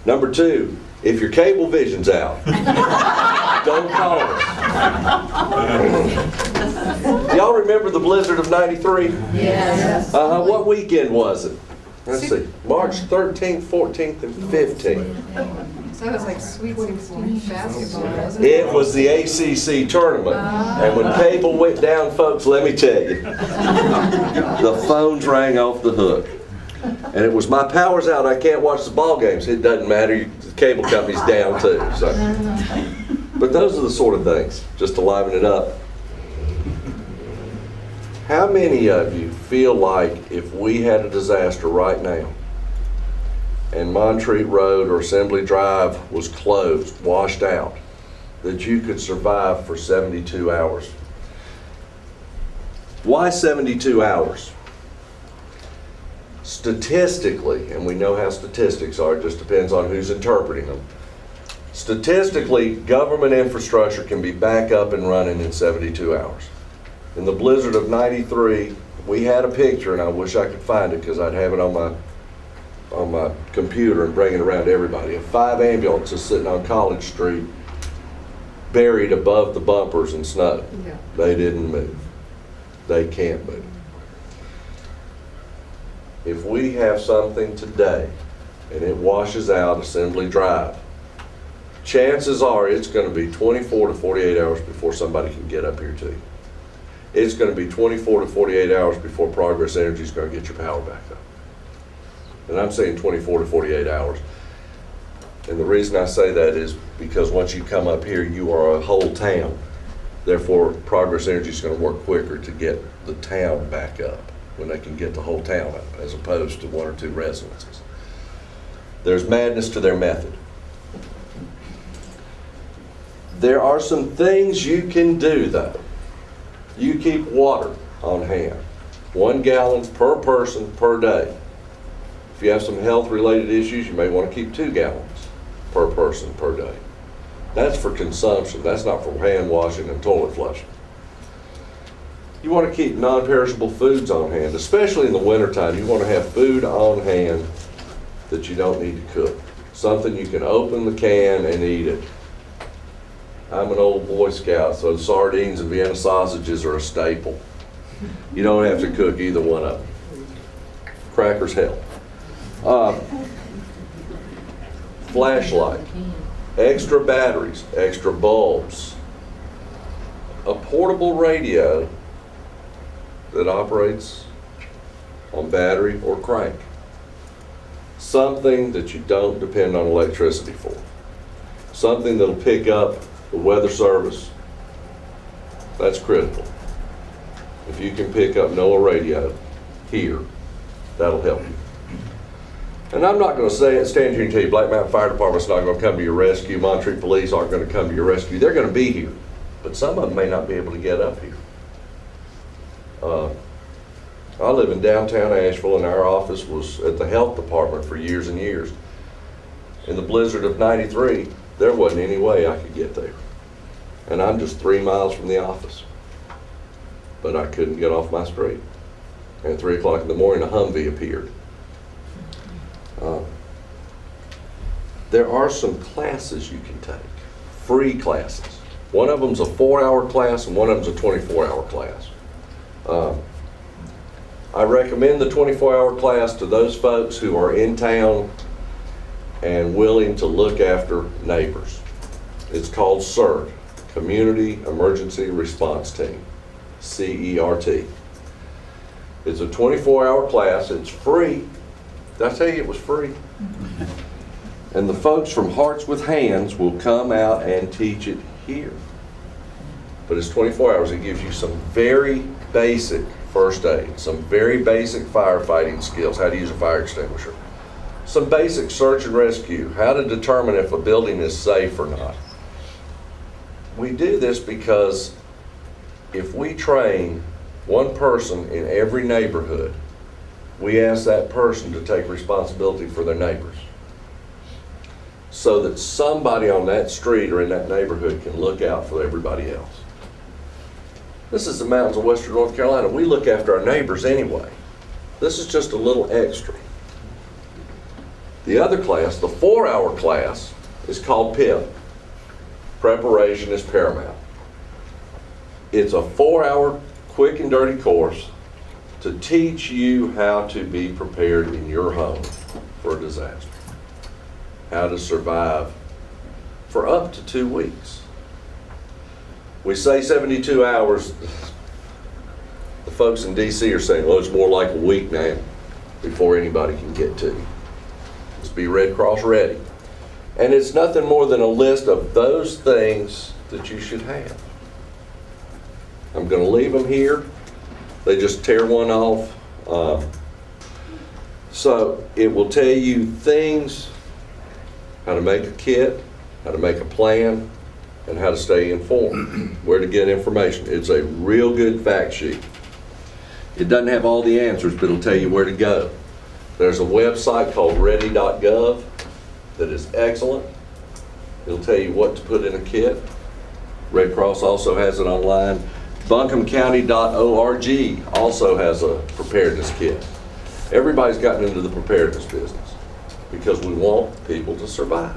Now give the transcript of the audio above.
Number 2, if your cable vision's out, don't call us. Y'all remember the blizzard of '93? Yes. What weekend was it? Let's see. March 13th, 14th, and 15th. So it was like Sweet 16 basketball, wasn't it? It was the ACC tournament. And when cable went down, folks, let me tell you, the phones rang off the hook. And it was, my power's out, I can't watch the ball games. It doesn't matter, the cable company's down too. So. But those are the sort of things, just to liven it up. How many of you feel like if we had a disaster right now, and Montreat Road or Assembly Drive was closed, washed out, that you could survive for 72 hours? Why 72 hours? Statistically, and we know how statistics are, it just depends on who's interpreting them. Statistically, government infrastructure can be back up and running in 72 hours. In the blizzard of '93, we had a picture, and I wish I could find it because I'd have it on my computer and bring it around to everybody, of 5 ambulances sitting on College Street, buried above the bumpers in snow. Yeah. They didn't move. They can't move. If we have something today and it washes out Assembly Drive, chances are it's going to be 24 to 48 hours before somebody can get up here to you. It's going to be 24 to 48 hours before Progress Energy is going to get your power back up. And I'm saying 24 to 48 hours. And the reason I say that is because once you come up here, you are a whole town. Therefore, Progress Energy is going to work quicker to get the town back up when they can get the whole town up, as opposed to 1 or 2 residences. There's madness to their method. There are some things you can do, though. You keep water on hand, 1 gallon per person per day. If you have some health-related issues, you may want to keep 2 gallons per person per day. That's for consumption. That's not for hand washing and toilet flushing. You want to keep non-perishable foods on hand, especially in the wintertime. You want to have food on hand that you don't need to cook. Something you can open the can and eat it. I'm an old Boy Scout, so sardines and Vienna sausages are a staple. You don't have to cook either one of them. Crackers help. Flashlight, extra batteries, extra bulbs, a portable radio that operates on battery or crank. Something that you don't depend on electricity for. Something that'll pick up the weather service. That's critical. If you can pick up NOAA radio here, that'll help you. And I'm not going to stand here and tell you Black Mountain Fire Department's not going to come to your rescue. Montreat Police aren't going to come to your rescue. They're going to be here. But some of them may not be able to get up here. I live in downtown Asheville, and our office was at the health department for years and years. In the blizzard of '93, there wasn't any way I could get there. And I'm just 3 miles from the office. But I couldn't get off my street. And at 3 o'clock in the morning, a Humvee appeared. There are some classes you can take, free classes. One of them's a 4-hour class and one of them's a 24-hour class. I recommend the 24-hour class to those folks who are in town and willing to look after neighbors. It's called CERT, Community Emergency Response Team, CERT. It's a 24-hour class. It's free. Did I tell you it was free? And the folks from Hearts with Hands will come out and teach it here. But it's 24 hours. It gives you some very basic first aid, some very basic firefighting skills, how to use a fire extinguisher, some basic search and rescue, how to determine if a building is safe or not. We do this because if we train one person in every neighborhood, we ask that person to take responsibility for their neighbors, so that somebody on that street or in that neighborhood can look out for everybody else. This is the mountains of western North Carolina. We look after our neighbors anyway. This is just a little extra. The other class, the 4-hour class, is called PIP. Preparation is paramount. It's a 4-hour quick and dirty course to teach you how to be prepared in your home for a disaster. How to survive for up to 2 weeks. We say 72 hours. The folks in DC are saying, well, it's more like a week now before anybody can get to you. Just be Red Cross ready. And it's nothing more than a list of those things that you should have. I'm going to leave them here. They just tear one off. So it will tell you things, how to make a kit, how to make a plan, and how to stay informed, where to get information. It's a real good fact sheet. It doesn't have all the answers, but it'll tell you where to go. There's a website called ready.gov that is excellent. It'll tell you what to put in a kit. Red Cross also has it online. buncombecounty.org also has a preparedness kit. Everybody's gotten into the preparedness business because we want people to survive.